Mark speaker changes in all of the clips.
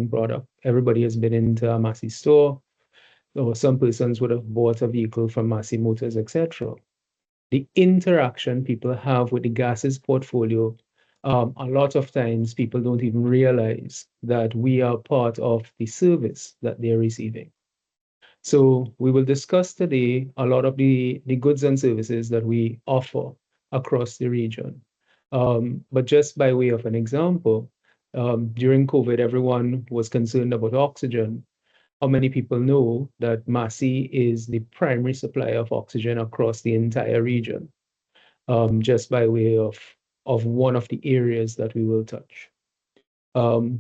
Speaker 1: product. Everybody has been into a Massy store, or some persons would have bought a vehicle from Massy Motors, etc. The interaction people have with the gases portfolio, a lot of times people don't even realize that we are part of the service that they're receiving. So we will discuss today a lot of the goods and services that we offer across the region. But just by way of an example, during COVID, everyone was concerned about oxygen. How many people know that Massy is the primary supplier of oxygen across the entire region, just by way of one of the areas that we will touch?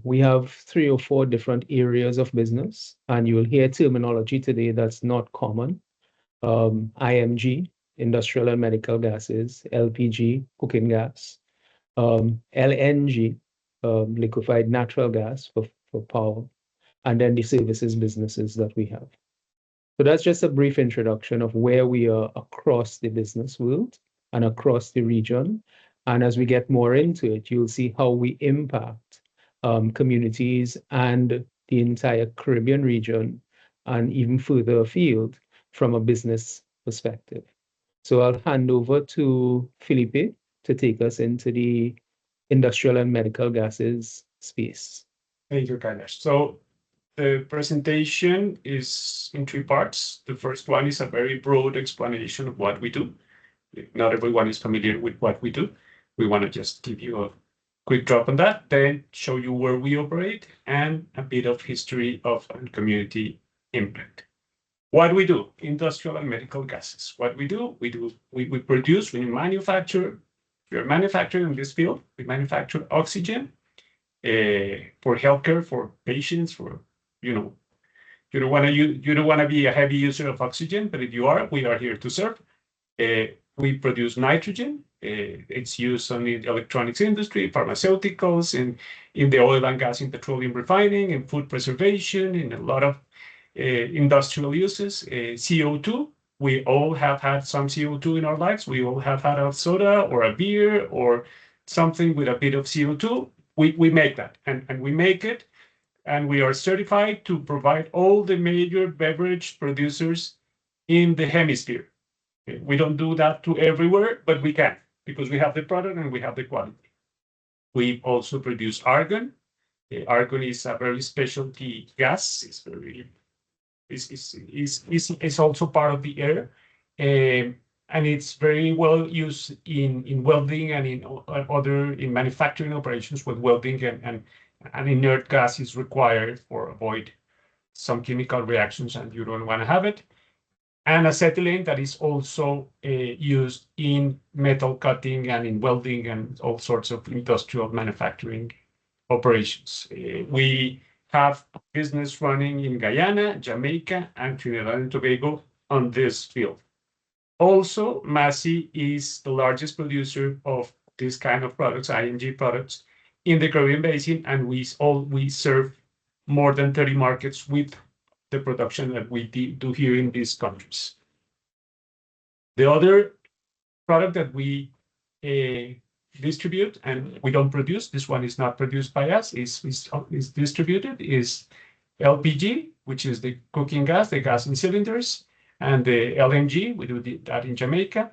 Speaker 1: We have 3 or 4 different areas of business, and you will hear terminology today that's not common. IMG, industrial and medical gases, LPG, cooking gas, LNG, liquefied natural gas for power, and then the services businesses that we have. So that's just a brief introduction of where we are across the business world and across the region. And as we get more into it, you'll see how we impact communities and the entire Caribbean region and even further afield from a business perspective. So I'll hand over to Felipe to take us into the industrial and medical gases space.
Speaker 2: Thank you, Kailash. So the presentation is in 3 parts. The first one is a very broad explanation of what we do. Not everyone is familiar with what we do. We want to just give you a quick drop on that, then show you where we operate and a bit of history of community impact. What we do, industrial and medical gases. What we do, we produce, we manufacture. We are manufacturing in this field. We manufacture oxygen for healthcare, for patients, for you don't want to be a heavy user of oxygen, but if you are, we are here to serve. We produce nitrogen. It's used in the electronics industry, pharmaceuticals, in the oil and gas and petroleum refining, in food preservation, in a lot of industrial uses. CO2. We all have had some CO2 in our lives. We all have had a soda or a beer or something with a bit of CO2. We make that, and we make it, and we are certified to provide all the major beverage producers in the hemisphere. We don't do that to everywhere, but we can because we have the product and we have the quality. We also produce argon. Argon is a very specialty gas. It's also part of the air, and it's very well used in welding and in manufacturing operations with welding, and inert gas is required for avoid some chemical reactions, and you don't want to have it. And acetylene that is also used in metal cutting and in welding and all sorts of industrial manufacturing operations. We have business running in Guyana, Jamaica, and Trinidad and Tobago on this field. Also, Massy is the largest producer of this kind of products, IMG products, in the Caribbean Basin, and we serve more than 30 markets with the production that we do here in these countries. The other product that we distribute, and we don't produce, this one is not produced by us, is distributed, is LPG, which is the cooking gas, the gas in cylinders, and the LNG, we do that in Jamaica.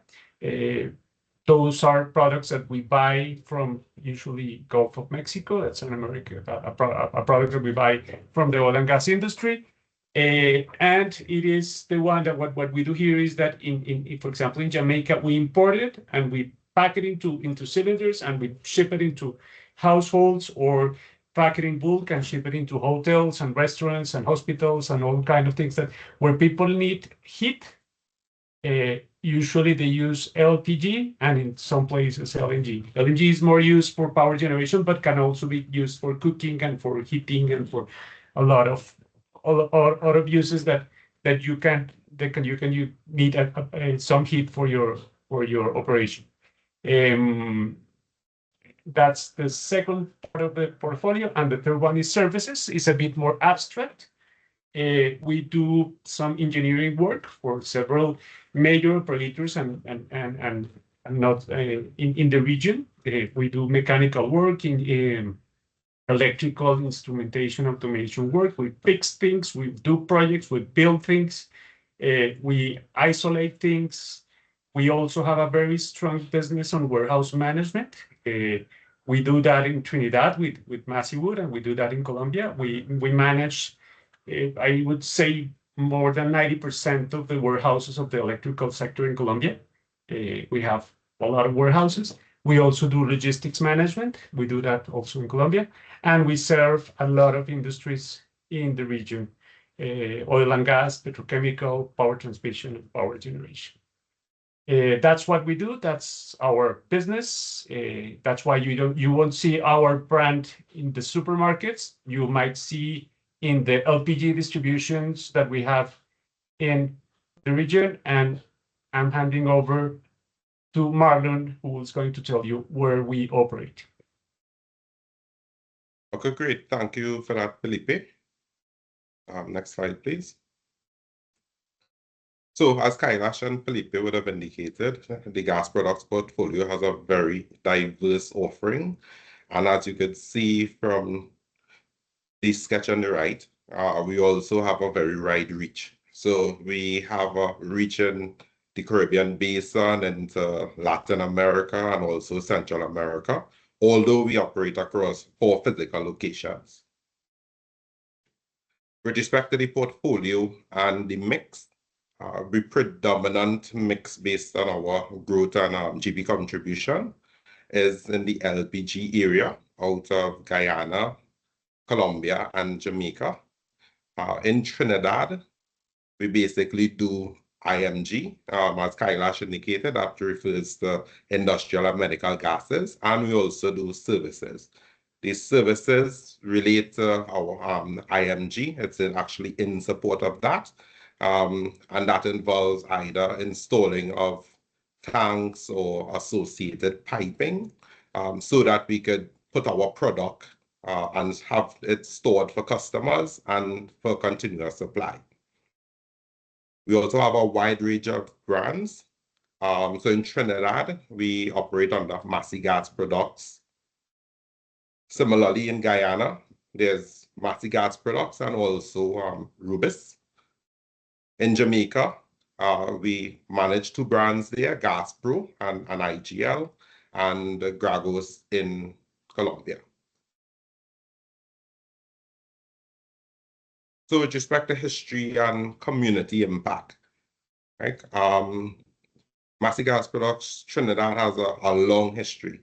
Speaker 2: Those are products that we buy from usually Gulf of Mexico. That's an American, a product that we buy from the oil and gas industry. And it is the one that what we do here is that for example, in Jamaica, we import it and we pack it into cylinders and we ship it into households or pack it in bulk and ship it into hotels and restaurants and hospitals and all kind of things that where people need heat. Usually they use LPG and in some places LNG. LNG is more used for power generation, but can also be used for cooking and for heating and for a lot of uses that you need some heat for your operation. That's the second part of the portfolio, and the third one is services. It's a bit more abstract. We do some engineering work for several major operators and not in the region. We do mechanical work in electrical instrumentation automation work. We fix things, we do projects, we build things, we isolate things. We also have a very strong business on warehouse management. We do that in Trinidad with Massy Wood, and we do that in Colombia. We manage, I would say, more than 90% of the warehouses of the electrical sector in Colombia. We have a lot of warehouses. We also do logistics management. We do that also in Colombia. And we serve a lot of industries in the region, oil and gas, petrochemical, power transmission, and power generation. That's what we do. That's our business. That's why you won't see our brand in the supermarkets. You might see in the LPG distributions that we have in the region. And I'm handing over to Marlon, who is going to tell you where we operate.
Speaker 3: Okay, great. Thank you for that, Felipe. Next slide, please. So as Kailash and Felipe would have indicated, the gas products portfolio has a very diverse offering. And as you could see from the sketch on the right, we also have a very wide reach. So we have a reach in the Caribbean basin into Latin America and also Central America, although we operate across 4 physical locations. With respect to the portfolio and the mix, the predominant mix based on our growth and GP contribution is in the LPG area out of Guyana, Colombia, and Jamaica. In Trinidad, we basically do IMG, as Kailash indicated, that refers to industrial and medical gases, and we also do services. These services relate to our IMG. It's actually in support of that. And that involves either installing of tanks or associated piping so that we could put our product and have it stored for customers and for continuous supply. We also have a wide range of brands. So in Trinidad, we operate under Massy Gas Products. Similarly, in Guyana, there's Massy Gas Products and also Rubis. In Jamaica, we manage 2 brands there, Gas Pro and IGL, and Gragos in Colombia. So with respect to history and community impact, right? Massy Gas Products Trinidad has a long history,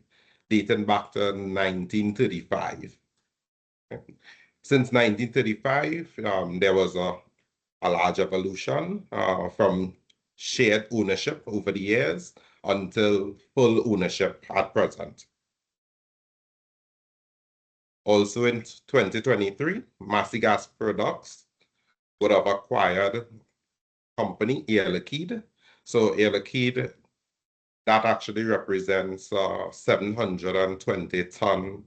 Speaker 3: dating back to 1935. Since 1935, there was a large evolution from shared ownership over the years until full ownership at present. Also in 2023, Massy Gas Products would have acquired company Air Liquide. So Air Liquide, that actually represents a 720-ton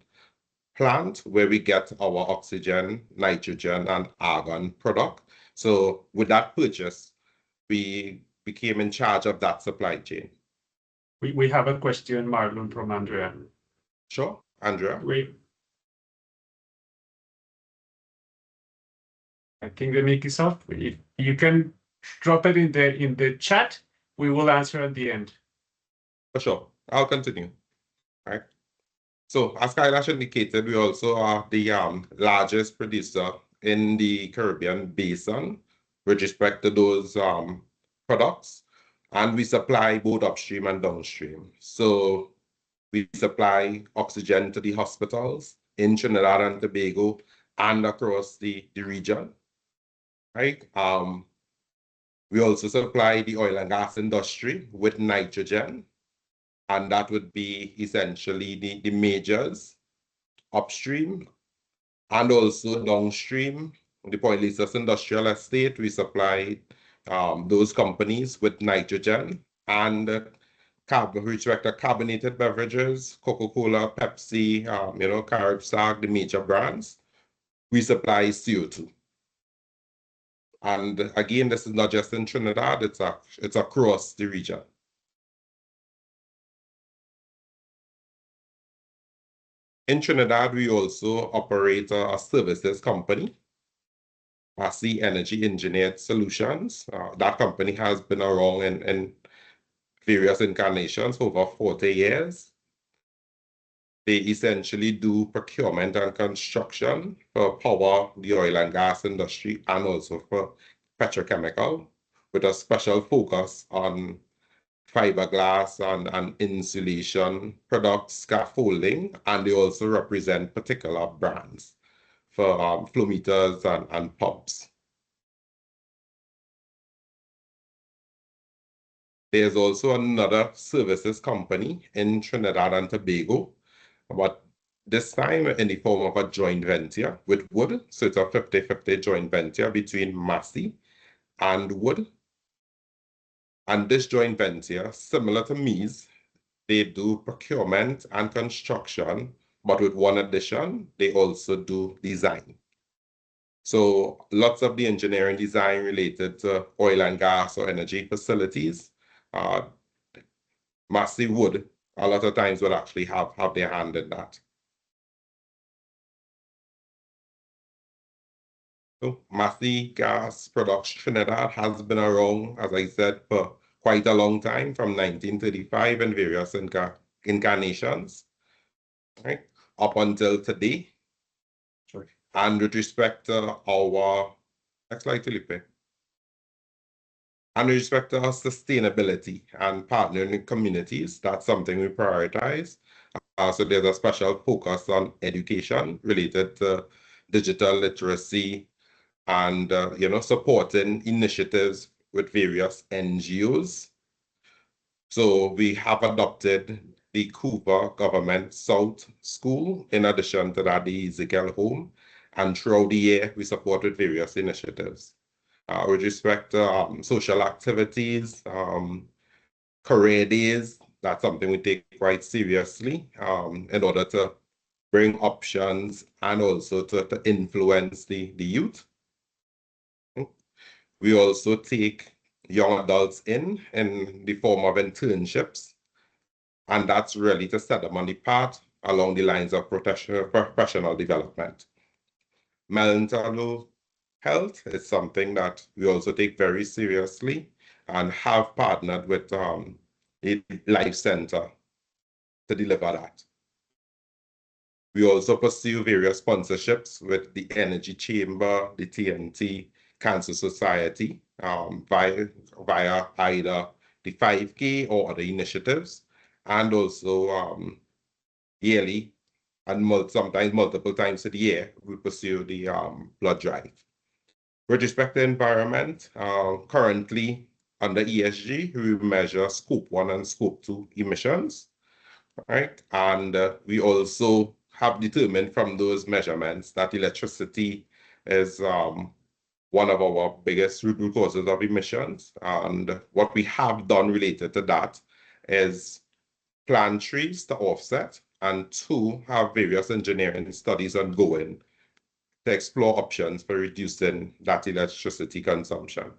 Speaker 3: plant where we get our oxygen, nitrogen, and argon product. So with that purchase, we became in charge of that supply chain.
Speaker 2: We have a question, Marlon, from Andrea.
Speaker 3: Sure, Andrea.
Speaker 2: I think the mic is off. If you can drop it in the chat, we will answer at the end.
Speaker 3: For sure. I'll continue. All right. So as Kailash indicated, we also are the largest producer in the Caribbean basin with respect to those products. And we supply both upstream and downstream. So we supply oxygen to the hospitals in Trinidad and Tobago and across the region. Right? We also supply the oil and gas industry with nitrogen. And that would be essentially the majors upstream and also downstream. The Point Lisas Industrial Estate, we supply those companies with nitrogen. And with respect to carbonated beverages, Coca-Cola, Pepsi, Caribsag, the major brands, we supply CO2. And again, this is not just in Trinidad, it's across the region. In Trinidad, we also operate a services company, Massy Energy Engineered Solutions. That company has been around in various incarnations for over 40 years. They essentially do procurement and construction for power, the oil and gas industry, and also for petrochemical, with a special focus on fiberglass and insulation products, scaffolding, and they also represent particular brands for flow meters and pumps. There's also another services company in Trinidad and Tobago, but this time in the form of a joint venture with Wood. So it's a 50-50 joint venture between Massy and Wood. And this joint venture, similar to ME's, they do procurement and construction, but with one addition, they also do design. So lots of the engineering design related to oil and gas or energy facilities, Massy Wood, a lot of times will actually have their hand in that. So Massy Gas Production Trinidad has been around, as I said, for quite a long time, from 1935 in various incarnations, right, up until today. Sorry. And with respect to our, next slide, Felipe. And with respect to our sustainability and partnering with communities, that's something we prioritize. So there's a special focus on education related to digital literacy and supporting initiatives with various NGOs. So we have adopted the Cooper Government South School, in addition to that, the Ezekiel Home, and throughout the year, we supported various initiatives. With respect to social activities, career days, that's something we take quite seriously in order to bring options and also to influence the youth. We also take young adults in the form of internships, and that's really to set them on the path along the lines of professional development. Mental health is something that we also take very seriously and have partnered with the Life Center to deliver that. We also pursue various sponsorships with the Energy Chamber, the TNT, Cancer Society, via either the 5K or other initiatives, and also yearly and sometimes multiple times a year, we pursue the blood drive. With respect to environment, currently under ESG, we measure Scope 1 and Scope 2 emissions, right? And we also have determined from those measurements that electricity is one of our biggest root causes of emissions. And what we have done related to that is plant trees to offset, and two, have various engineering studies ongoing to explore options for reducing that electricity consumption.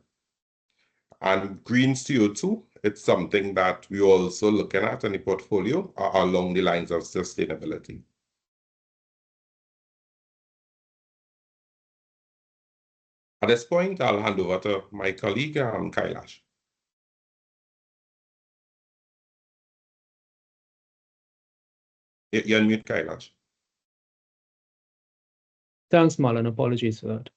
Speaker 3: And green CO2, it's something that we're also looking at in the portfolio along the lines of sustainability. At this point, I'll hand over to my colleague, Kailash. You're on mute, Kailash.
Speaker 1: Thanks, Marlon. Apologies for that.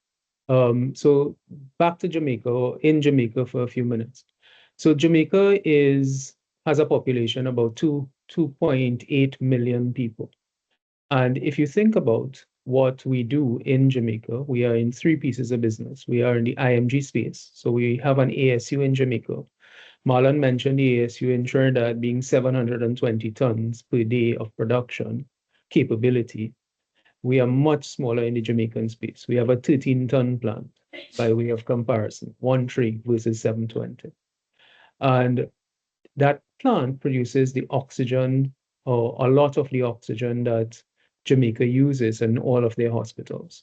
Speaker 1: So back to Jamaica, or in Jamaica for a few minutes. So Jamaica has a population about 2.8 million people. And if you think about what we do in Jamaica, we are in three pieces of business. We are in the IMG space. So we have an ASU in Jamaica. Marlon mentioned the ASU in Trinidad being 720 tons per day of production capability. We are much smaller in the Jamaican space. We have a 13-ton plant by way of comparison, 13 versus 720. And that plant produces the oxygen, or a lot of the oxygen that Jamaica uses in all of their hospitals.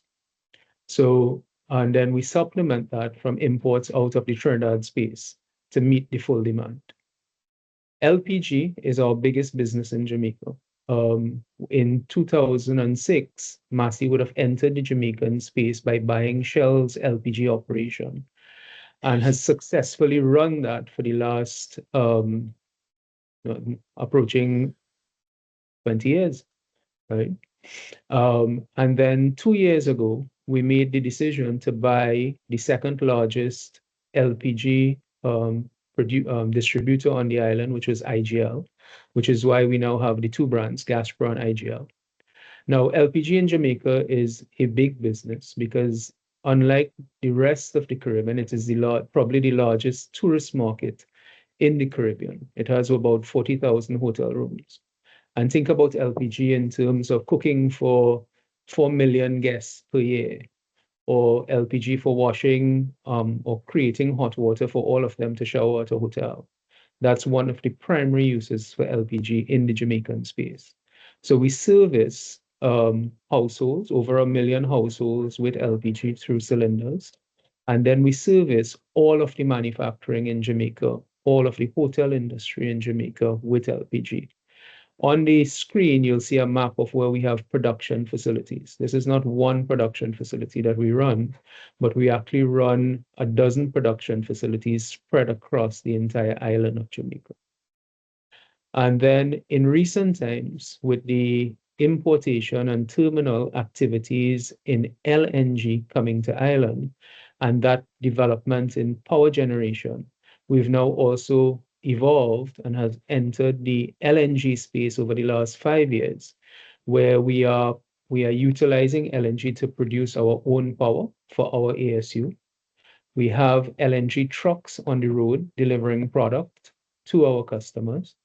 Speaker 1: So, and then we supplement that from imports out of the Trinidad space to meet the full demand. LPG is our biggest business in Jamaica. In 2006, Massy would have entered the Jamaican space by buying Shell's LPG operation and has successfully run that for the last approaching 20 years, right? And then 2 years ago, we made the decision to buy the second largest LPG distributor on the island, which was IGL, which is why we now have the two brands, Gazprom and IGL. Now, LPG in Jamaica is a big business because unlike the rest of the Caribbean, it is probably the largest tourist market in the Caribbean. It has about 40,000 hotel rooms. And think about LPG in terms of cooking for 4 million guests per year, or LPG for washing or creating hot water for all of them to shower at a hotel. That's one of the primary uses for LPG in the Jamaican space. So we service households, over 1 million households with LPG through cylinders. And then we service all of the manufacturing in Jamaica, all of the hotel industry in Jamaica with LPG. On the screen, you'll see a map of where we have production facilities. This is not one production facility that we run, but we actually run a dozen production facilities spread across the entire island of Jamaica. And then in recent times, with the importation and terminal activities in LNG coming to island, and that development in power generation, we've now also evolved and has entered the LNG space over the last 5 years, where we are utilizing LNG to produce our own power for our ASU. We have LNG trucks on the road delivering product to our customers,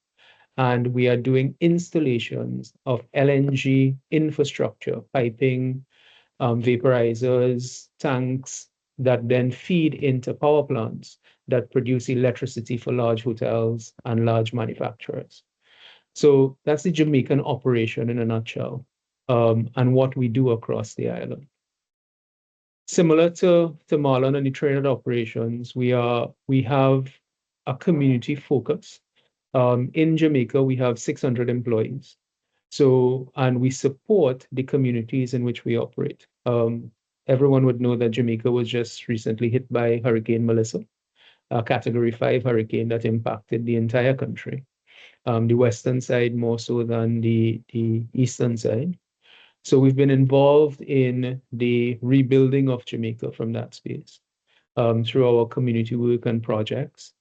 Speaker 1: and we are doing installations of LNG infrastructure, piping, vaporizers, tanks that then feed into power plants that produce electricity for large hotels and large manufacturers. So that's the Jamaican operation in a nutshell, and what we do across the island. Similar to Marlon and the Trinidad operations, we have a community focus. In Jamaica, we have 600 employees. So, and we support the communities in which we operate. Everyone would know that Jamaica was just recently hit by Hurricane Melissa, a Category 5 hurricane that impacted the entire country. The western side more so than the eastern side. So we've been involved in the rebuilding of Jamaica from that space through our community work and projects.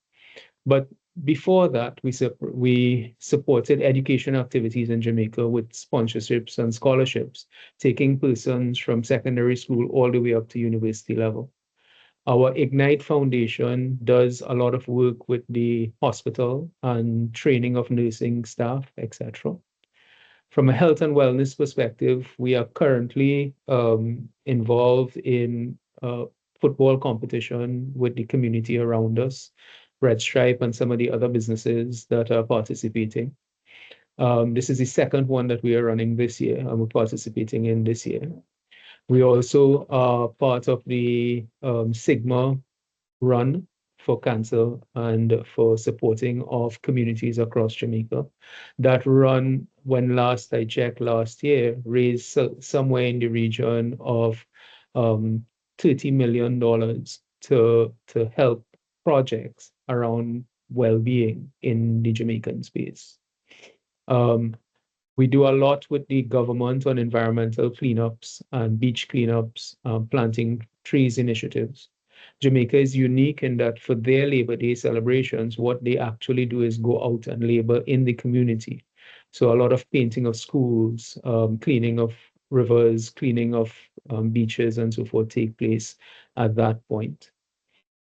Speaker 1: But before that, we supported education activities in Jamaica with sponsorships and scholarships, taking persons from secondary school all the way up to university level. Our Ignite Foundation does a lot of work with the hospital and training of nursing staff, etc. From a health and wellness perspective, we are currently involved in football competition with the community around us, Red Stripe and some of the other businesses that are participating. This is the second one that we are running this year and we're participating in this year. We also are part of the Sigma Run for cancer and for supporting of communities across Jamaica. That run, when last I checked last year, raised somewhere in the region of $30 million to help projects around well-being in the Jamaican space. We do a lot with the government on environmental cleanups and beach cleanups, planting trees initiatives. Jamaica is unique in that for their Labor Day celebrations, what they actually do is go out and labor in the community. So a lot of painting of schools, cleaning of rivers, cleaning of beaches and so forth take place at that point.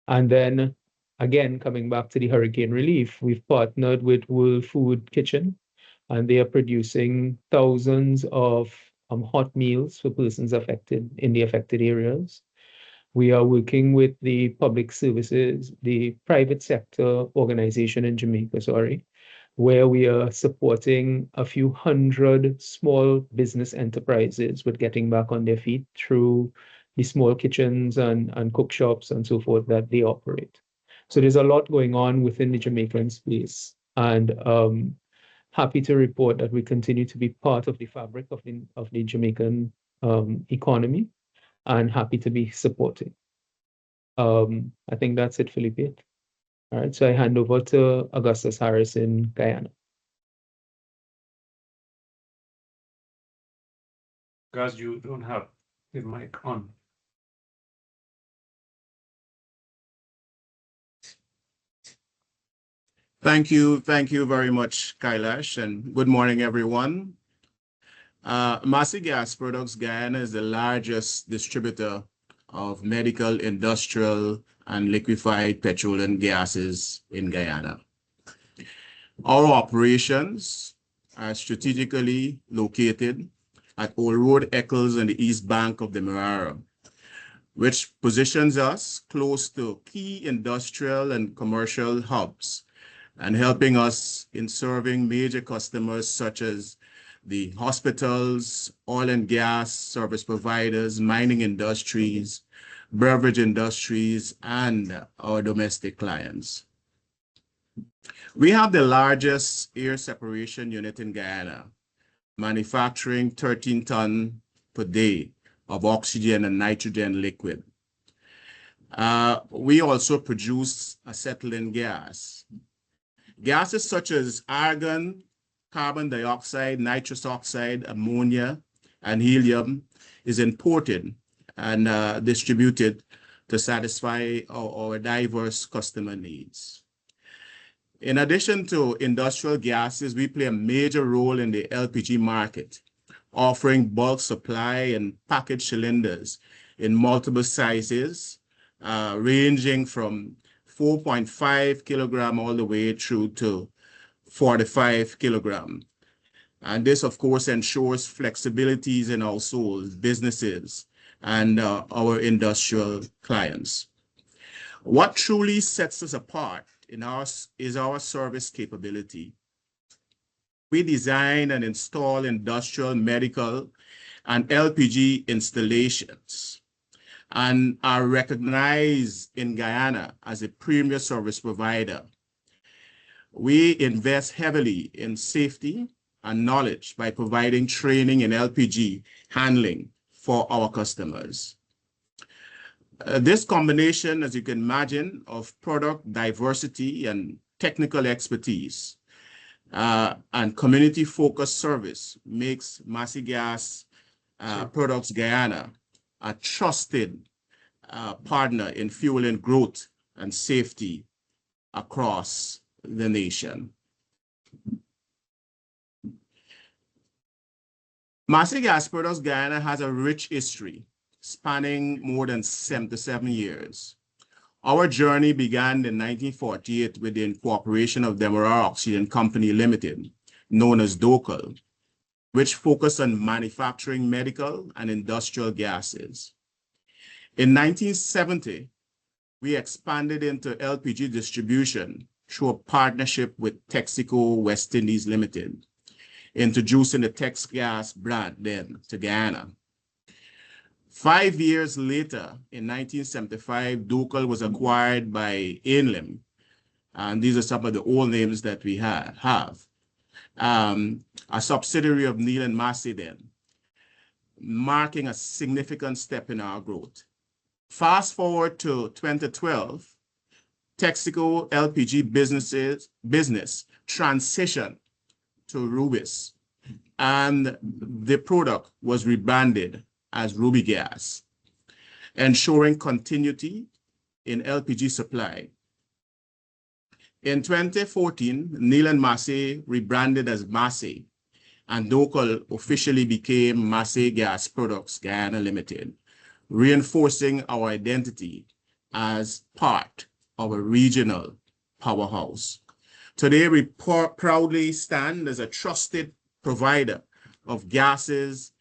Speaker 1: And then again, coming back to the hurricane relief, we've partnered with World Food Kitchen, and they are producing thousands of hot meals for persons affected in the affected areas. We are working with the public services, the private sector organization in Jamaica, where we are supporting a few hundred small business enterprises with getting back on their feet through the small kitchens and cook shops and so forth that they operate. So there's a lot going on within the Jamaican space. And happy to report that we continue to be part of the fabric of the Jamaican economy, and happy to be supporting. I think that's it, Felipe. All right, so I hand over to Augustus Harris in Guyana.
Speaker 2: Guys, you don't have the mic on.
Speaker 4: Thank you very much, Kailash, and good morning, everyone. Massy Gas Products Guyana is the largest distributor of medical, industrial, and liquefied petroleum gases in Guyana. Our operations are strategically located at Old Road Eccles on the east bank of the Marara, which positions us close to key industrial and commercial hubs and helping us in serving major customers such as the hospitals, oil and gas service providers, mining industries, beverage industries, and our domestic clients. We have the largest air separation unit in Guyana, manufacturing 13 tons per day of oxygen and nitrogen liquid. We also produce acetylene gas. Gases such as argon, carbon dioxide, nitrous oxide, ammonia, and helium is imported and distributed to satisfy our diverse customer needs. In addition to industrial gases, we play a major role in the LPG market, offering bulk supply and packaged cylinders in multiple sizes, ranging from 4.5 kilogram all the way through to 45 kilogram. And this, of course, ensures flexibilities in households, businesses, and our industrial clients. What truly sets us apart is our service capability. We design and install industrial, medical, and LPG installations and are recognized in Guyana as a premier service provider. We invest heavily in safety and knowledge by providing training in LPG handling for our customers. This combination, as you can imagine, of product diversity and technical expertise and community-focused service makes Massy Gas Products Guyana a trusted partner in fueling growth and safety across the nation. Massy Gas Products Guyana has a rich history spanning more than 77 years. Our journey began in 1948 with the incorporation of Demerara Oxygen Company Limited, known as DOCL, which focused on manufacturing medical and industrial gases. In 1970, we expanded into LPG distribution through a partnership with Texaco West Indies Limited, introducing the Tex Gas brand then to Guyana. 5 years later, in 1975, DOCL was acquired by Ainlim, and these are some of the old names that we have. A subsidiary of Neil and Massy then, marking a significant step in our growth. Fast forward to 2012, Texaco LPG business transitioned to Rubis, and the product was rebranded as Ruby Gas, ensuring continuity in LPG supply. In 2014, Neil and Massy rebranded as Massy, and DOCL officially became Massy Gas Products Guyana Limited, reinforcing our identity as part of a regional powerhouse. Today, we proudly stand as a trusted provider of gases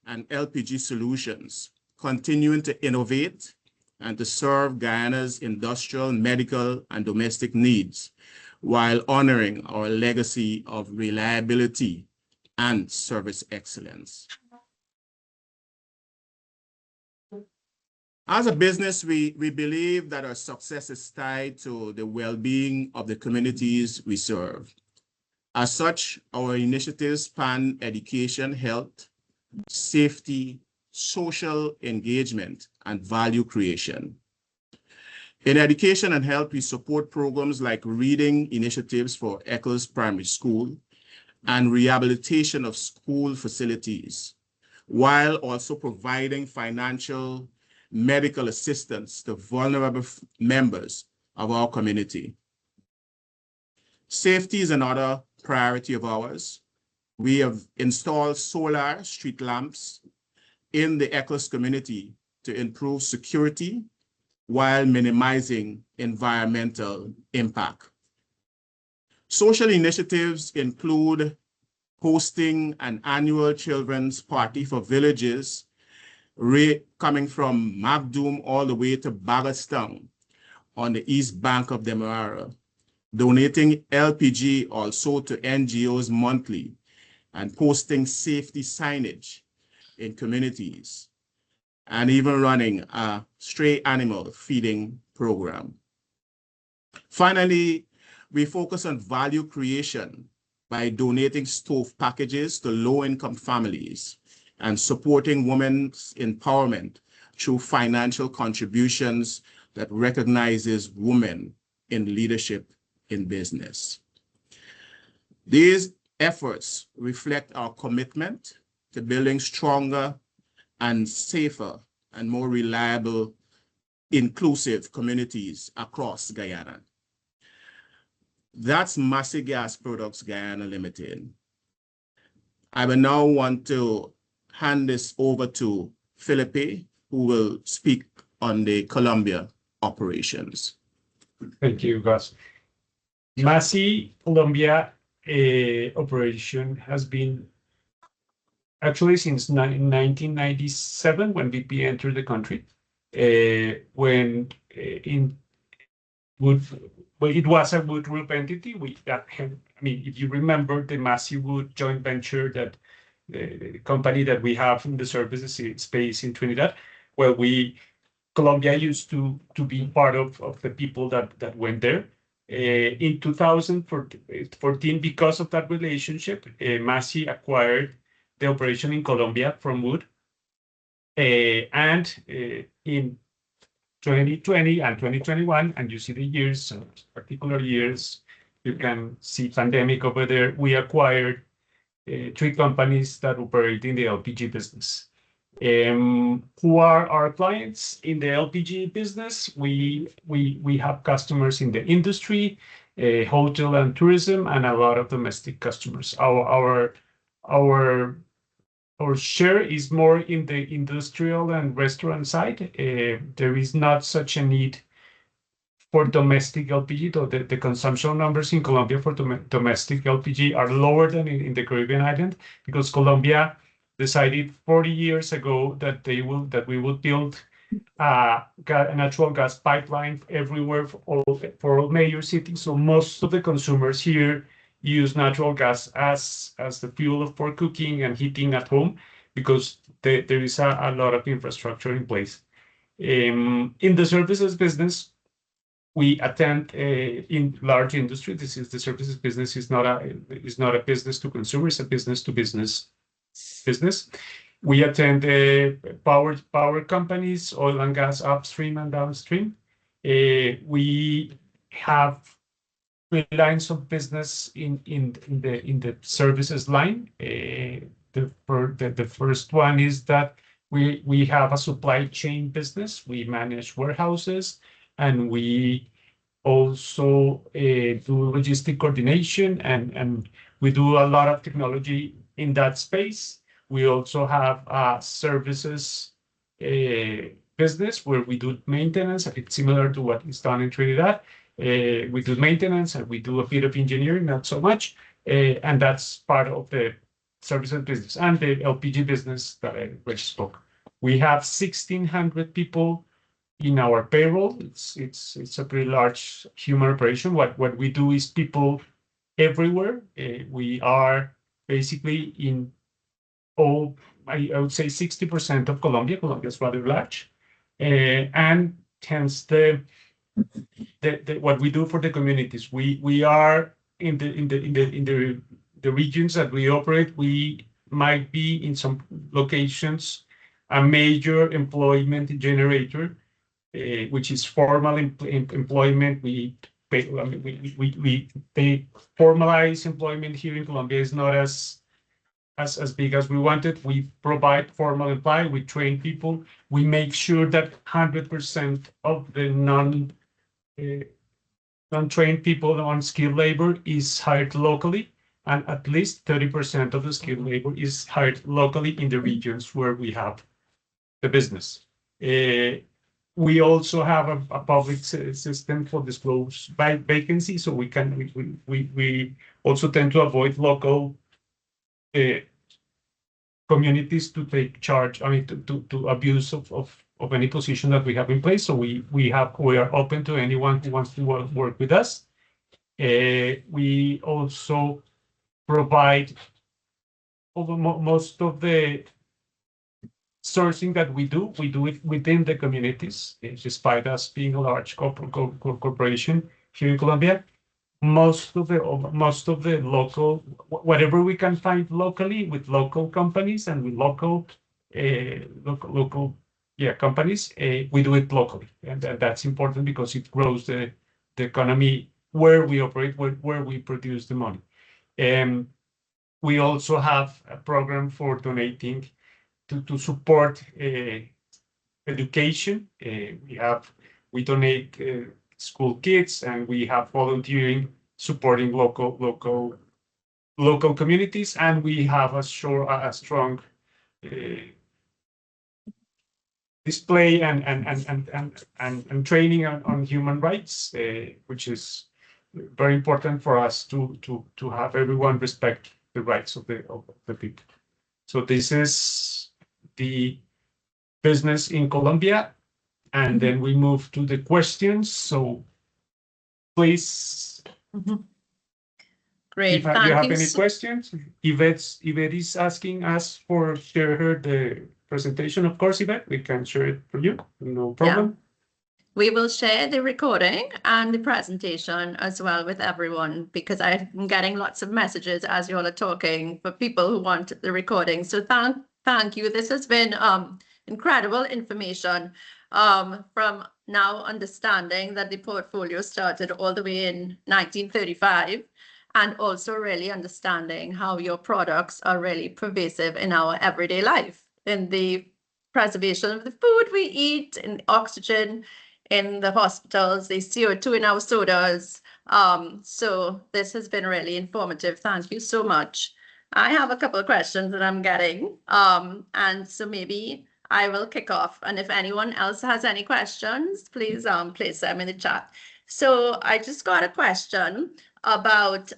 Speaker 4: and LPG solutions, continuing to innovate and to serve Guyana's industrial, medical, and domestic needs, while honoring our legacy of reliability and service excellence. As a business, we believe that our success is tied to the well-being of the communities we serve. As such, our initiatives span education, health, safety, social engagement, and value creation. In education and health, we support programs like reading initiatives for Eccles Primary School and rehabilitation of school facilities, while also providing financial medical assistance to vulnerable members of our community. Safety is another priority of ours. We have installed solar street lamps in the Eccles community to improve security while minimizing environmental impact. Social initiatives include hosting an annual children's party for villages coming from Magdoum all the way to Bagastown on the east bank of the Demerara, donating LPG also to NGOs monthly, and posting safety signage in communities, and even running a stray animal feeding program. Finally, we focus on value creation by donating stove packages to low-income families and supporting women's empowerment through financial contributions that recognizes women in leadership in business. These efforts reflect our commitment to building stronger and safer and more reliable, inclusive communities across Guyana. That's Massy Gas Products Guyana Limited. I will now want to hand this over to Philippe, who will speak on the Colombia operations.
Speaker 2: Thank you, Gus. Massy Colombia operation has been actually since 1997 when BP entered the country. When it was a wood group entity. If you remember the Massy Wood joint venture, that the company that we have in the services space in Trinidad, well, Colombia used to be part of the people that went there. In 2014, because of that relationship, Massy acquired the operation in Colombia from Wood. And in 2020 and 2021, and you see the years, particular years, you can see pandemic over there. We acquired 3 companies that operate in the LPG business. Who are our clients in the LPG business? We have customers in the industry, hotel and tourism, and a lot of domestic customers. Our share is more in the industrial and restaurant side. There is not such a need for domestic LPG, though the consumption numbers in Colombia for domestic LPG are lower than in the Caribbean island, because Colombia decided 40 years ago that we would build a natural gas pipeline everywhere for all major cities. So most of the consumers here use natural gas as the fuel for cooking and heating at home, because there is a lot of infrastructure in place. In the services business, we attend in large industry. This is the services business. Is not a business to consumer. It's a business to business. We attend power companies, oil and gas upstream and downstream. We have 3 lines of business in the services line. The first one is that we have a supply chain business. We manage warehouses, and we also do logistic coordination, and we do a lot of technology in that space. We also have a services business where we do maintenance, a bit similar to what is done in Trinidad. We do maintenance, and we do a bit of engineering, not so much, and that's part of the services business and the LPG business that I just spoke. We have 1,600 people in our payroll. It's a pretty large human operation. What we do is people everywhere. We are basically in all, I would say 60% of Colombia. Colombia is rather large, and hence what we do for the communities. We are in the regions that we operate, we might be in some locations a major employment generator, which is formal employment. We pay, I mean, we pay formalized employment here in Colombia is not as big as we wanted. We provide formal employment. We train people. We make sure that 100% of the non-trained people on skilled labor is hired locally, and at least 30% of the skilled labor is hired locally in the regions where we have the business. We also have a public system for disclosed vacancy, so we also tend to avoid local communities to take charge, I mean, to abuse of any position that we have in place. So we are open to anyone who wants to work with us. We also provide most of the sourcing that we do it within the communities, despite us being a large corporation here in Colombia. Most of the local, whatever we can find locally with local companies and with local companies, we do it locally, and that's important because it grows the economy where we operate, where we produce the money. We also have a program for donating to support education. We donate school kids, and we have volunteering supporting local communities, and we have a strong display and training on human rights, which is very important for us to have everyone respect the rights of the people. So this is the business in Colombia, and then we move to the questions. So please,
Speaker 5: Great.
Speaker 2: if you have any questions, Yvette is asking us for share the presentation. Of course, Yvette, we can share it for you. No problem.
Speaker 5: Yeah. We will share the recording and the presentation as well with everyone, because I'm getting lots of messages as you all are talking for people who want the recording. So thank you. This has been incredible information from now understanding that the portfolio started all the way in 1935, and also really understanding how your products are really pervasive in our everyday life, in the preservation of the food we eat, in oxygen in the hospitals, the CO2 in our sodas. So this has been really informative. Thank you so much. I have a couple of questions that I'm getting. And so maybe I will kick off. And if anyone else has any questions, please place them in the chat. So I just got a question about,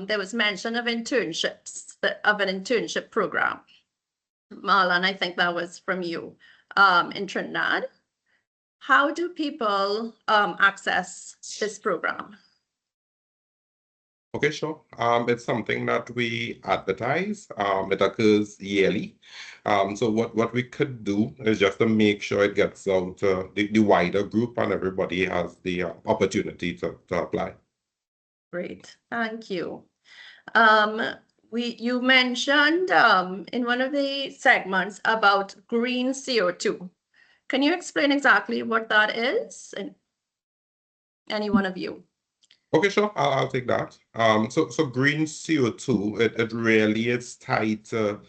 Speaker 5: there was mention of internships, of an internship program. Marlon, I think that was from you in Trinidad. How do people access this program?
Speaker 3: Okay, sure. It's something that we advertise. It occurs yearly. So what we could do is just to make sure it gets out to the wider group and everybody has the opportunity to apply.
Speaker 5: Great, thank you. You mentioned in one of the segments about green CO2. Can you explain exactly what that is? And any one of you?
Speaker 3: Okay, sure. I'll take that. So green CO2, it really is tied to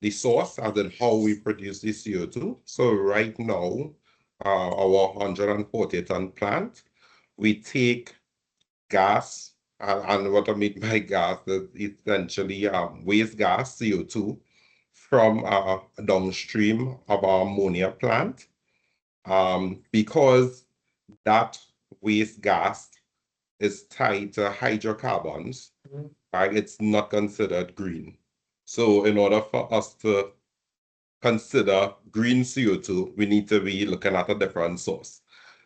Speaker 3: the source, as in how we produce the CO2. So right now, our 140-ton plant, we take gas, and what I mean by gas is essentially waste gas, CO2, from downstream of our ammonia plant. Because that waste gas is tied to hydrocarbons, right? It's not considered green. So in order for us to consider green CO2, we need to be looking at a different source.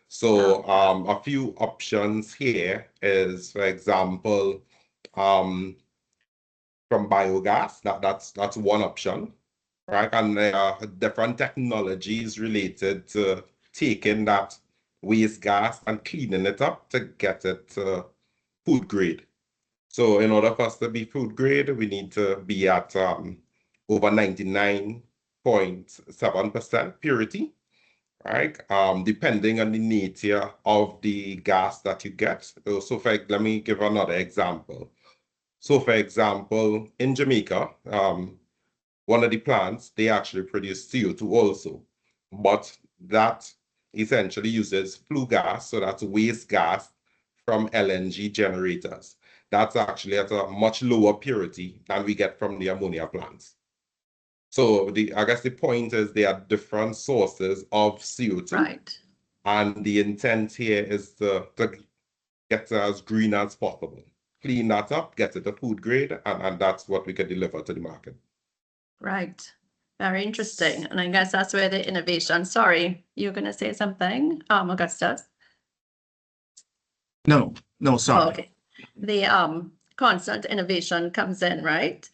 Speaker 3: So a few options here is, for example, from biogas. That's one option, right? And there are different technologies related to taking that waste gas and cleaning it up to get it food grade. So in order for us to be food grade, we need to be at over 99.7% purity, right? Depending on the nature of the gas that you get. So let me give another example. So for example, in Jamaica, one of the plants, they actually produce CO2 also, but that essentially uses flue gas, so that's waste gas from LNG generators. That's actually at a much lower purity than we get from the ammonia plants. So I guess the point is there are different sources of CO2.
Speaker 5: Right.
Speaker 3: And the intent here is to get it as green as possible. Clean that up, get it to food grade, and that's what we can deliver to the market.
Speaker 5: Right. Very interesting. And I guess that's where the innovation, sorry, you're going to say something, Augustus?
Speaker 4: No, sorry.
Speaker 5: Oh, okay. The constant innovation comes in, right?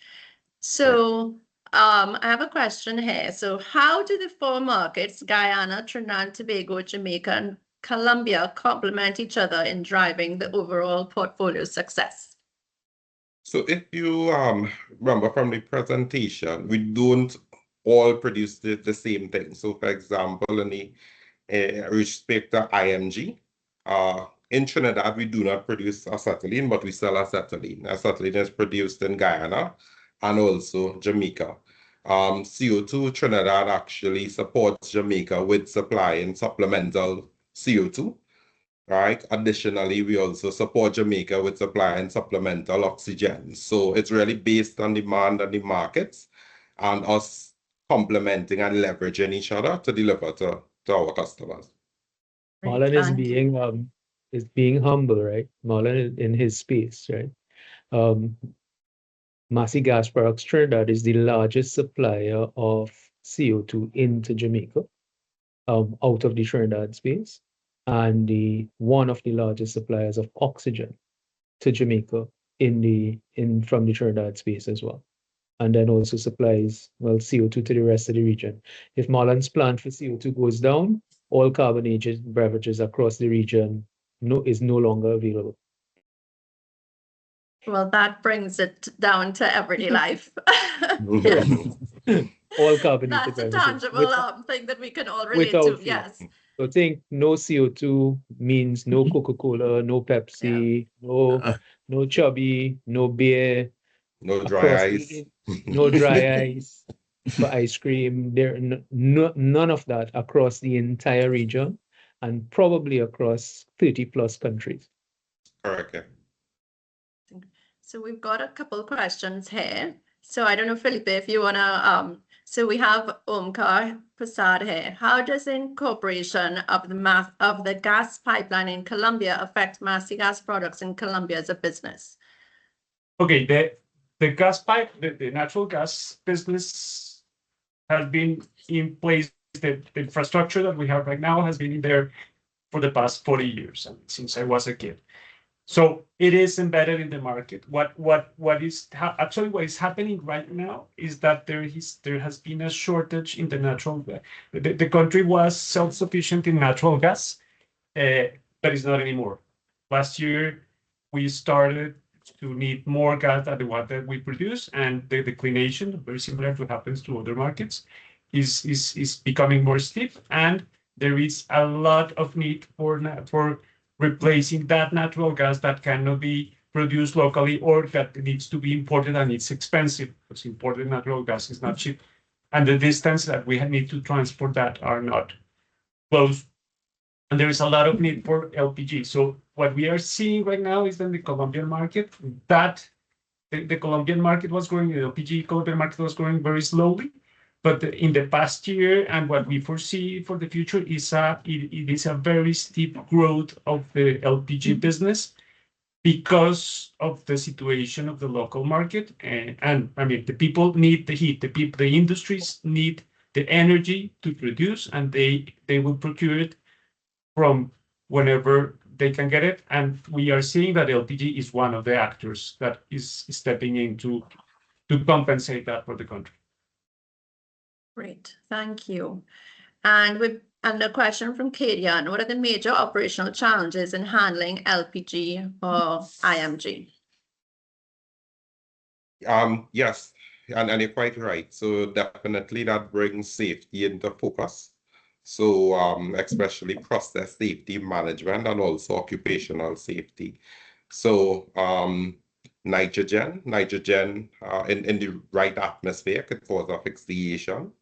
Speaker 5: So I have a question here. So how do the four markets, Guyana, Trinidad, Tobago, Jamaica, and Colombia, complement each other in driving the overall portfolio success?
Speaker 3: So if you remember from the presentation, we don't all produce the same thing. So for example, in the respect to IMG, in Trinidad, we do not produce acetylene, but we sell acetylene. Acetylene is produced in Guyana and also Jamaica. CO2, Trinidad actually supports Jamaica with supplying supplemental CO2. Right. Additionally, we also support Jamaica with supplying supplemental oxygen. So it's really based on demand and the markets and us complementing and leveraging each other to deliver to our customers.
Speaker 1: Marlon is being humble, right? Marlon in his space, right? Massy Gas Products Trinidad is the largest supplier of CO2 into Jamaica, out of the Trinidad space, and one of the largest suppliers of oxygen to Jamaica from the Trinidad space as well. And then also supplies, CO2 to the rest of the region. If Marlon's plant for CO2 goes down, all carbonated beverages across the region is no longer available.
Speaker 5: Well, that brings it down to everyday life.
Speaker 1: All carbonated
Speaker 5: That's a
Speaker 1: beverages.
Speaker 5: tangible thing that we can all relate to.
Speaker 1: Fear.
Speaker 5: Yes.
Speaker 1: So think no CO2 means no Coca-Cola, no Pepsi, no Chubby, no beer,
Speaker 3: no dry ice,
Speaker 1: no dry ice for ice cream. None of that across the entire region and probably across 30 plus countries.
Speaker 3: Correct. Yeah.
Speaker 5: So we've got a couple of questions here. So I don't know, Felipe, if you want to, so we have Omkar Prasad here. How does the incorporation of the gas pipeline in Colombia affect Massy Gas Products in Colombia as a business?
Speaker 2: Okay, the gas pipe, the natural gas business has been in place. The infrastructure that we have right now has been in there for the past 40 years, since I was a kid. So it is embedded in the market. What is happening right now is that there has been a shortage in the natural gas. The country was self-sufficient in natural gas, but it's not anymore. Last year, we started to need more gas than the one that we produce, and the declination, very similar to what happens to other markets, is becoming more steep, and there is a lot of need for replacing that natural gas that cannot be produced locally or that needs to be imported, and it's expensive because imported natural gas is not cheap. And the distance that we need to transport that are not close. And there is a lot of need for LPG. So what we are seeing right now is that the Colombian market, the Colombian market was growing, the LPG Colombian market was growing very slowly. But in the past year, and what we foresee for the future is it is a very steep growth of the LPG business because of the situation of the local market. And I mean, the people need the heat, the industries need the energy to produce, and they will procure it from whenever they can get it. And we are seeing that LPG is one of the actors that is stepping in to compensate that for the country.
Speaker 5: Great, thank you. And a question from Kadian. What are the major operational challenges in handling LPG or IMG?
Speaker 3: Yes, and you're quite right. So definitely that brings safety into focus. So especially process safety management and also occupational safety. So nitrogen in the right atmosphere could cause asphyxiation.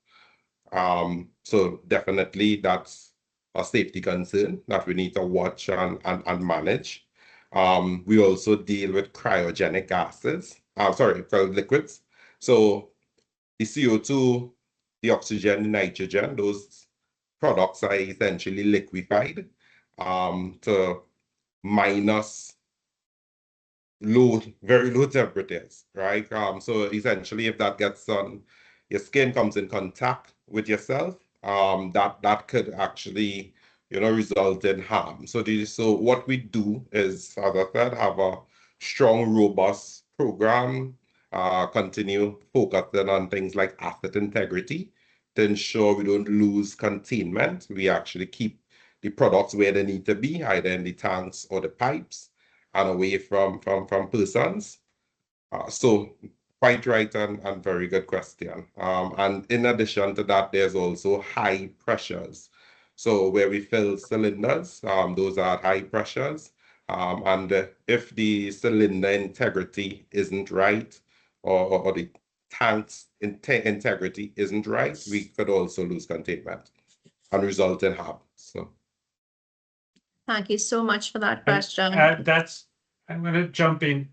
Speaker 3: So definitely that's a safety concern that we need to watch and manage. We also deal with cryogenic gases, liquids. So the CO2, the oxygen, the nitrogen, those products are essentially liquefied to minus very low temperatures, right? So essentially, if that gets on, your skin comes in contact with yourself, that could actually, result in harm. So what we do is, as I said, have a strong, robust program, continue focusing on things like asset integrity to ensure we don't lose containment. We actually keep the products where they need to be, either in the tanks or the pipes and away from persons. So quite right and very good question. And in addition to that, there's also high pressures. So where we fill cylinders, those are high pressures. And if the cylinder integrity isn't right, or the tank's integrity isn't right, we could also lose containment and result in harm. So
Speaker 5: Thank you so much for that
Speaker 2: And
Speaker 5: question.
Speaker 2: I'm going to jump in.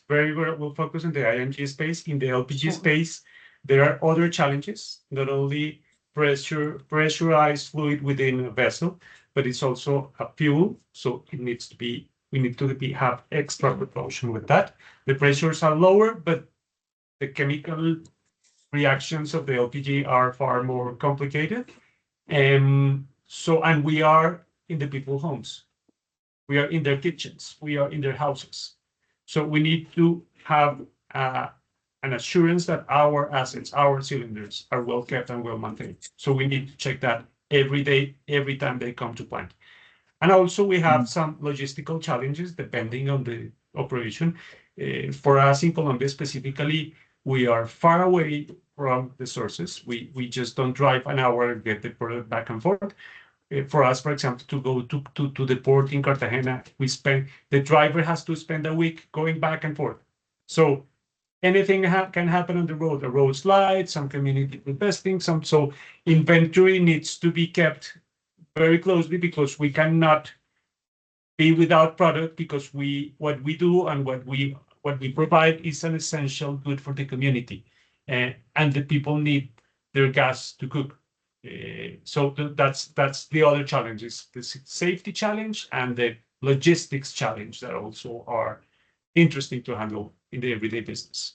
Speaker 2: We'll focus on the IMG space. In the LPG space, there are other challenges, not only pressurized fluid within a vessel, but it's also a fuel. So we need to have extra precaution with that. The pressures are lower, but the chemical reactions of the LPG are far more complicated. And we are in the people's homes. We are in their kitchens. We are in their houses. So we need to have an assurance that our assets, our cylinders are well kept and well maintained. So we need to check that every day, every time they come to plant. And also we have some logistical challenges depending on the operation. For us in Colombia specifically, we are far away from the sources. We just don't drive an hour and get the product back and forth. For us, for example, to go to the port in Cartagena, the driver has to spend a week going back and forth. So anything can happen on the road. A road slide, some community protesting, so inventory needs to be kept very closely because we cannot be without product because what we do and what we provide is an essential good for the community, and the people need their gas to cook. So that's the other challenges, the safety challenge and the logistics challenge that also are interesting to handle in the everyday business.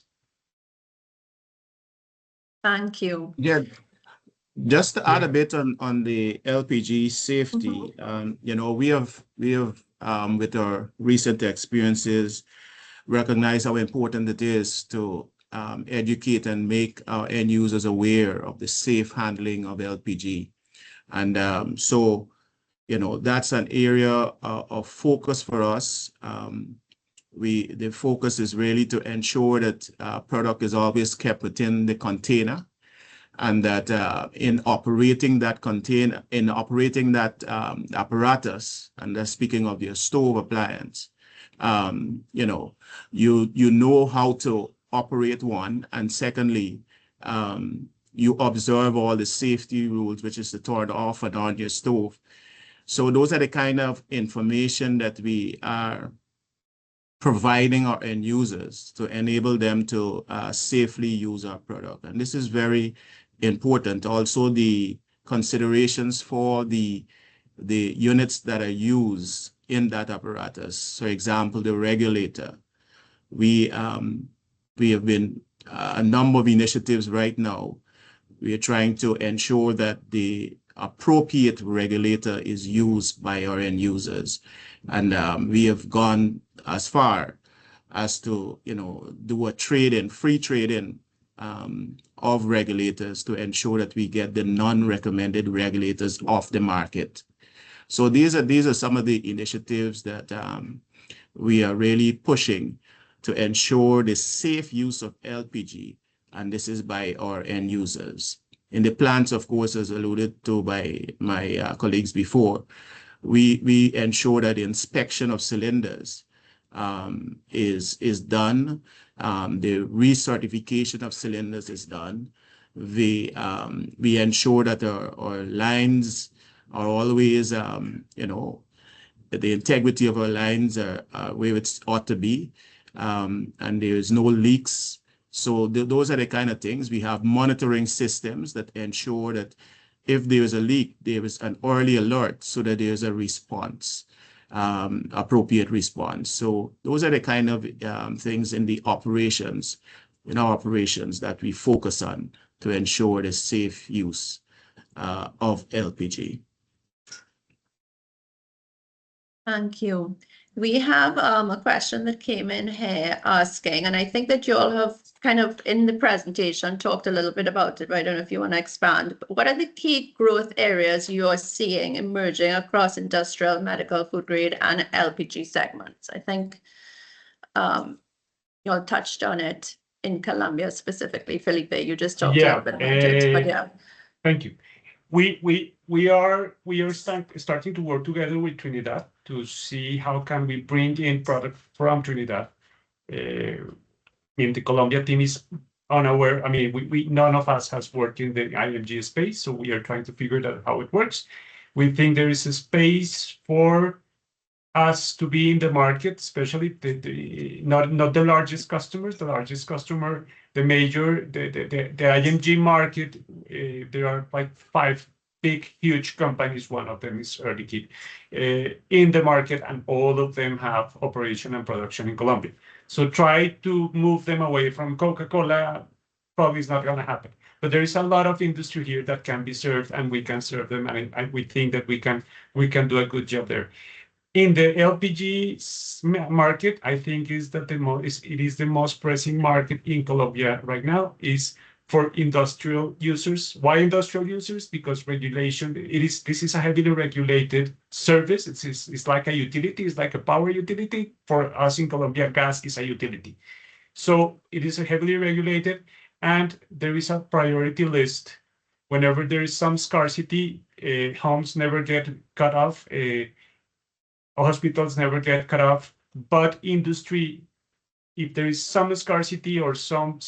Speaker 5: Thank you.
Speaker 4: Yeah, just to add a bit on the LPG safety, we have with our recent experiences recognize how important it is to educate and make our end users aware of the safe handling of LPG. And so, that's an area of focus for us. The focus is really to ensure that product is always kept within the container, and that in operating that apparatus, and speaking of your stove appliance, you know how to operate one, and secondly, you observe all the safety rules, which is to turn off and on your stove. So those are the kind of information that we are providing our end users to enable them to safely use our product. And this is very important. Also, the considerations for the units that are used in that apparatus. For example, the regulator. We have been a number of initiatives right now. We are trying to ensure that the appropriate regulator is used by our end users. And we have gone as far as to, do a free trade-in of regulators to ensure that we get the non-recommended regulators off the market. So these are some of the initiatives that we are really pushing to ensure the safe use of LPG, and this is by our end users. In the plants, of course, as alluded to by my colleagues before, we ensure that the inspection of cylinders is done. The recertification of cylinders is done. We ensure that our lines are always, the integrity of our lines are where it ought to be, and there is no leaks. So those are the kind of things. We have monitoring systems that ensure that if there is a leak, there is an early alert so that there is a response, appropriate response. So those are the kind of things in our operations that we focus on to ensure the safe use of LPG.
Speaker 5: Thank you. We have a question that came in here asking, and I think that you all have kind of in the presentation talked a little bit about it, but I don't know if you want to expand. But what are the key growth areas you are seeing emerging across industrial, medical, food grade, and LPG segments? I think you all touched on it in Colombia specifically. Felipe, you just talked a little bit about it, but yeah.
Speaker 2: Thank you. We are starting to work together with Trinidad to see how can we bring in product from Trinidad. The Colombia team is unaware. I mean, none of us has worked in the IMG space, so we are trying to figure out how it works. We think there is a space for us to be in the market, especially not the largest customers. The largest customer, the IMG market, there are like 5 big, huge companies. One of them is Air Liquide in the market, and all of them have operation and production in Colombia. So try to move them away from Coca-Cola probably is not going to happen. But there is a lot of industry here that can be served, and we can serve them, and we think that we can do a good job there. In the LPG market, I think it is the most pressing market in Colombia right now is for industrial users. Why industrial users? Because regulation. This is a heavily regulated service. It's like a utility. It's like a power utility. For us in Colombia, gas is a utility. So it is a heavily regulated, and there is a priority list. Whenever there is some scarcity, homes never get cut off. Hospitals never get cut off, but industry, if there is some scarcity or some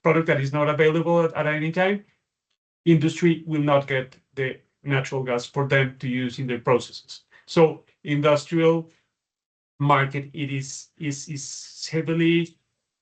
Speaker 2: product that is not available at any time, industry will not get the natural gas for them to use in their processes. So industrial market, it is heavily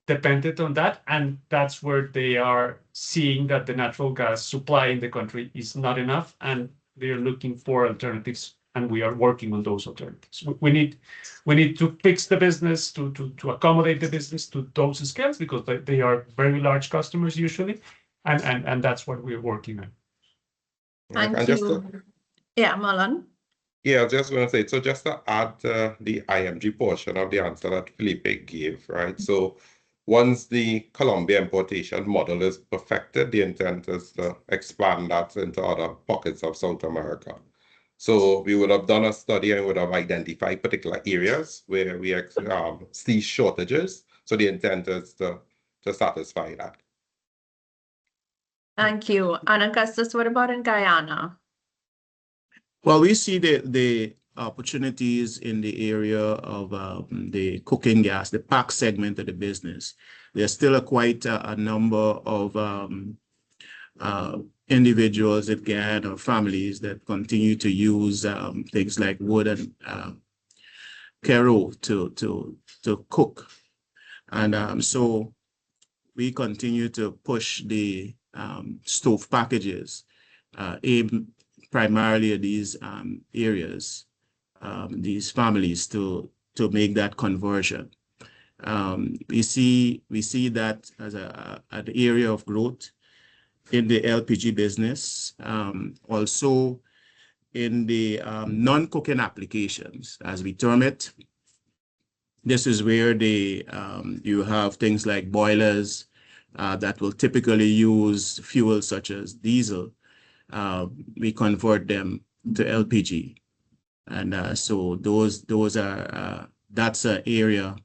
Speaker 2: dependent on that, and that's where they are seeing that the natural gas supply in the country is not enough, and they're looking for alternatives, and we are working on those alternatives. We need to fix the business to accommodate the business to those scales, because they are very large customers usually, and that's what we're working on.
Speaker 5: Thank you. Yeah, Marlon.
Speaker 3: Yeah, I was just going to say, so just to add the IMG portion of the answer that Felipe gave, right? So once the Colombia importation model is perfected, the intent is to expand that into other pockets of South America. So we would have done a study and would have identified particular areas where we see shortages. So the intent is to satisfy that.
Speaker 5: Thank you. And Augustus, what about in Guyana?
Speaker 4: Well, we see the opportunities in the area of the cooking gas, the pack segment of the business. There's still quite a number of individuals that can, or families that continue to use things like wood and kerosene to cook. And so we continue to push the stove packages aimed primarily at these areas, these families to make that conversion. We see that as an area of growth in the LPG business, also in the non-cooking applications, as we term it. This is where you have things like boilers that will typically use fuels such as diesel. We convert them to LPG, and so those are that's an area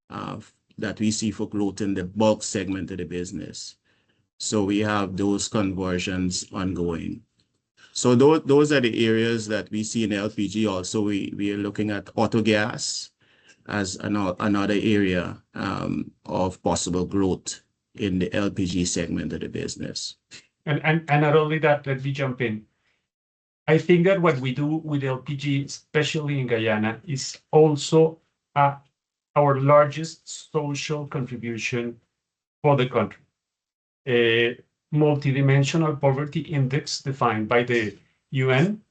Speaker 4: that we see for growth in the bulk segment of the business. So we have those conversions ongoing. So those are the areas that we see in LPG. Also, we are looking at auto gas as another area of possible growth in the LPG segment of the business.
Speaker 2: And not only that, let me jump in. I think that what we do with LPG, especially in Guyana, is also our largest social contribution for the country. A multidimensional poverty index defined by the UN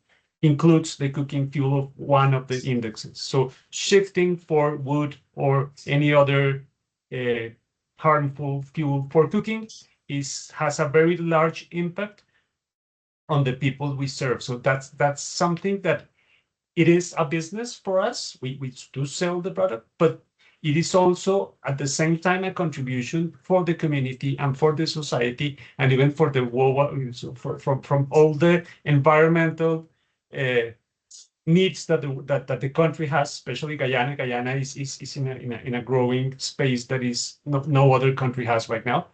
Speaker 2: includes the cooking fuel of one of the indexes. So shifting for wood or any other harmful fuel for cooking has a very large impact on the people we serve. So that's something that it is a business for us. We do sell the product, but it is also at the same time a contribution for the community and for the society and even for the world, so from all the environmental needs that the country has, especially Guyana. Guyana is in a growing space that is no other country has right now.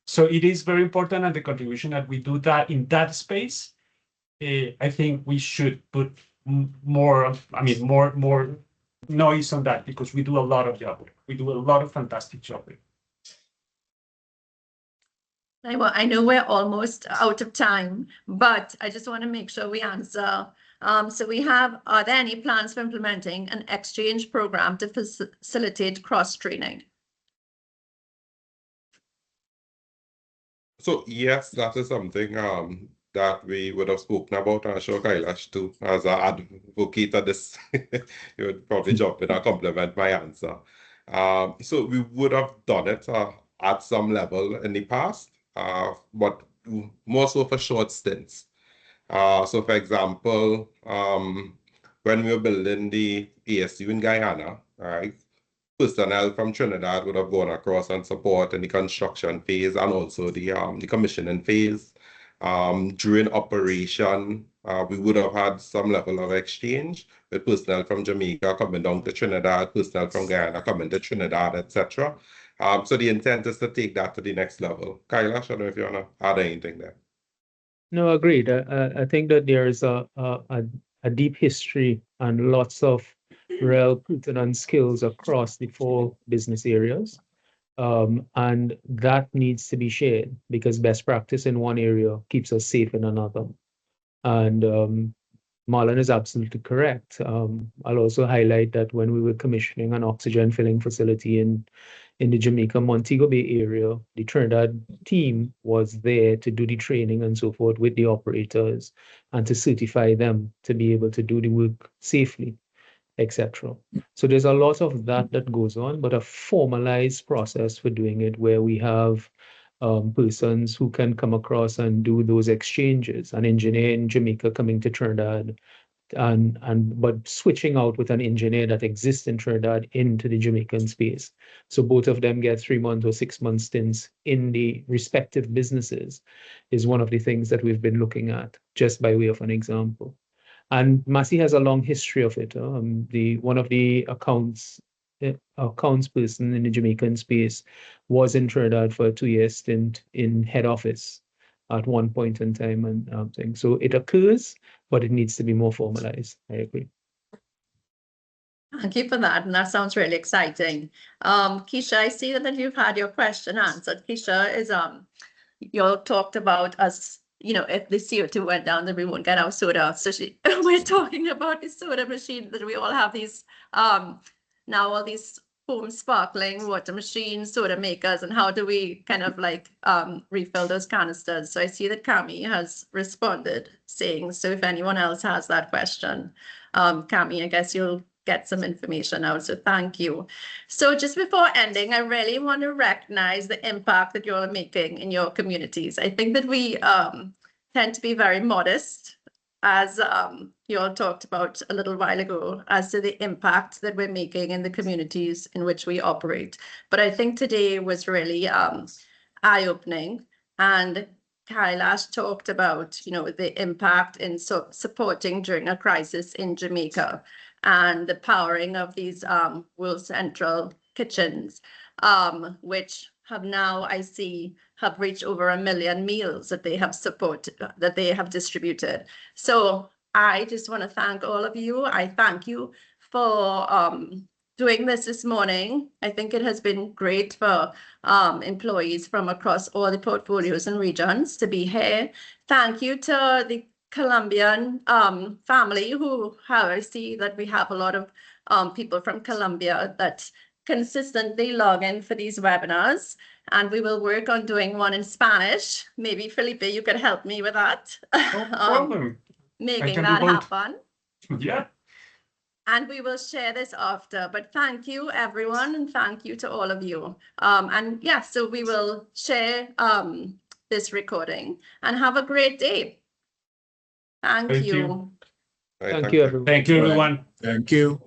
Speaker 2: So it is very important, and the contribution that we do that in that space, I think we should put more noise on that, because we do a lot of job. We do a lot of fantastic job.
Speaker 5: I know we're almost out of time, but I just want to make sure we answer. So are there any plans for implementing an exchange program to facilitate cross-training?
Speaker 3: So yes, that is something that we would have spoken about. I'm sure Kailash too, as an advocate of this, he would probably jump in and compliment my answer. So we would have done it at some level in the past, but more so for short stints. So for example, when we were building the ASU in Guyana, right, personnel from Trinidad would have gone across and support in the construction phase and also the commissioning phase. During operation, we would have had some level of exchange with personnel from Jamaica coming down to Trinidad, personnel from Guyana coming to Trinidad, etc. So the intent is to take that to the next level. Kailash, I don't know if you want to add anything there.
Speaker 1: No, agreed. I think that there is a deep history and lots of real pertinent skills across the 4 business areas. And that needs to be shared, because best practice in one area keeps us safe in another. And Marlon is absolutely correct. I'll also highlight that when we were commissioning an oxygen filling facility in the Jamaica Montego Bay area, the Trinidad team was there to do the training and so forth with the operators and to certify them to be able to do the work safely, etc. So there's a lot of that goes on, but a formalized process for doing it, where we have persons who can come across and do those exchanges, an engineer in Jamaica coming to Trinidad, but switching out with an engineer that exists in Trinidad into the Jamaican space. So both of them get 3-month or 6-month stints in the respective businesses is one of the things that we've been looking at, just by way of an example. And Massy has a long history of it. One of the accounts person in the Jamaican space was in Trinidad for a 2-year stint in head office at one point in time and things. So it occurs, but it needs to be more formalized. I agree.
Speaker 5: Thank you for that, and that sounds really exciting. Keisha, I see that you've had your question answered. Keisha is you all talked about us, if the CO2 went down, then we won't get our soda. So we're talking about the soda machine that we all have these now all these home sparkling water machines, soda makers, and how do we kind of refill those canisters? So I see that Cami has responded, saying, so if anyone else has that question, Cami, I guess you'll get some information out. So thank you. So just before ending, I really want to recognize the impact that you're making in your communities. I think that we tend to be very modest, as you all talked about a little while ago, as to the impact that we're making in the communities in which we operate. But I think today was really eye-opening, and Kailash talked about, you know, the impact in supporting during a crisis in Jamaica and the powering of these World Central kitchens, which have now, I see, have reached over 1 million meals that they have that they have distributed. So I just want to thank all of you. I thank you for doing this morning. I think it has been great for employees from across all the portfolios and regions to be here. Thank you to the Colombian family who I see that we have a lot of people from Colombia that consistently log in for these webinars, and we will work on doing one in Spanish. Maybe Felipe, you could help me with that.
Speaker 2: No problem.
Speaker 5: Making that happen.
Speaker 2: Yeah.
Speaker 5: And we will share this after, but thank you everyone, and thank you to all of you. And yeah, so we will share this recording, and have a great day. Thank you.
Speaker 3: Right,
Speaker 1: Thank you, everyone.
Speaker 2: Thank you, everyone.
Speaker 4: Thank you.